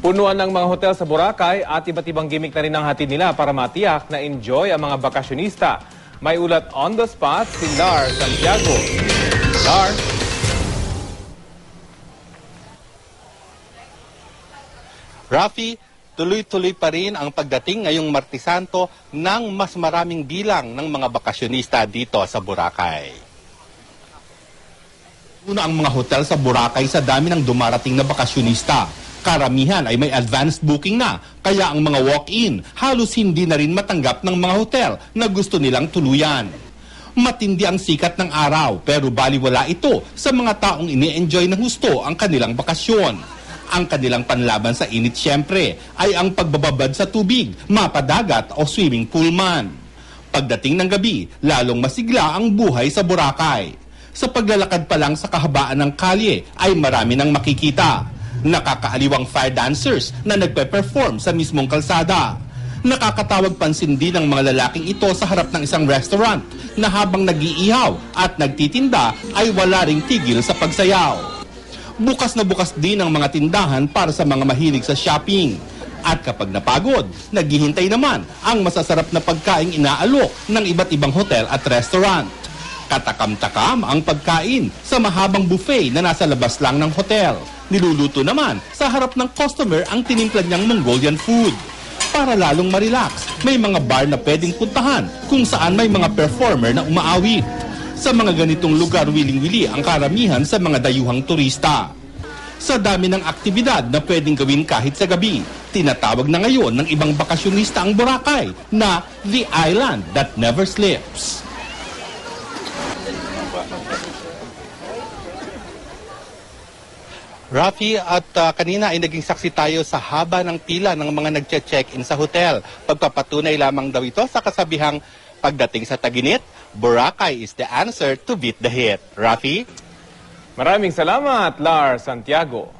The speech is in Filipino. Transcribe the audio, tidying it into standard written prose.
Punuan ng mga hotel sa Boracay at iba't ibang gimmick na rin ang hatid nila para matiyak na enjoy ang mga bakasyonista. May ulat on the spot si Lars Santiago. Lars? Rafi, tuloy-tuloy pa rin ang pagdating ngayong Martes Santo ng mas maraming bilang ng mga bakasyonista dito sa Boracay. Una ang mga hotel sa Boracay sa dami ng dumarating na bakasyonista. Karamihan ay may advanced booking na, kaya ang mga walk-in halos hindi na rin matanggap ng mga hotel na gusto nilang tuluyan. Matindi ang sikat ng araw pero baliwala ito sa mga taong ini-enjoy ng husto ang kanilang bakasyon. Ang kanilang panlaban sa init siyempre ay ang pagbababad sa tubig, mapadagat o swimming pool man. Pagdating ng gabi, lalong masigla ang buhay sa Boracay. Sa paglalakad pa lang sa kahabaan ng kalye ay marami nang makikita. Nakakaaliwang fire dancers na nagpe-perform sa mismong kalsada. Nakakatawag pansin din ng mga lalaking ito sa harap ng isang restaurant na habang nag-iihaw at nagtitinda ay wala ring tigil sa pagsayaw. Bukas na bukas din ang mga tindahan para sa mga mahilig sa shopping. At kapag napagod, naghihintay naman ang masasarap na pagkaing inaalok ng iba't ibang hotel at restaurant. Katakam-takam ang pagkain sa mahabang buffet na nasa labas lang ng hotel. Niluluto naman sa harap ng customer ang tinimpla niyang Mongolian food. Para lalong marilax, may mga bar na pwedeng puntahan kung saan may mga performer na umaawit. Sa mga ganitong lugar, wiling-wili ang karamihan sa mga dayuhang turista. Sa dami ng aktibidad na pwedeng gawin kahit sa gabi, tinatawag na ngayon ng ibang bakasyonista ang Boracay na the island that never sleeps. Rafi, at kanina ay naging saksi tayo sa haba ng pila ng mga nagche-check-in sa hotel. Pagpapatunay lamang daw ito sa kasabihang pagdating sa tag-init, Boracay is the answer to beat the heat. Rafi? Maraming salamat, Lars Santiago.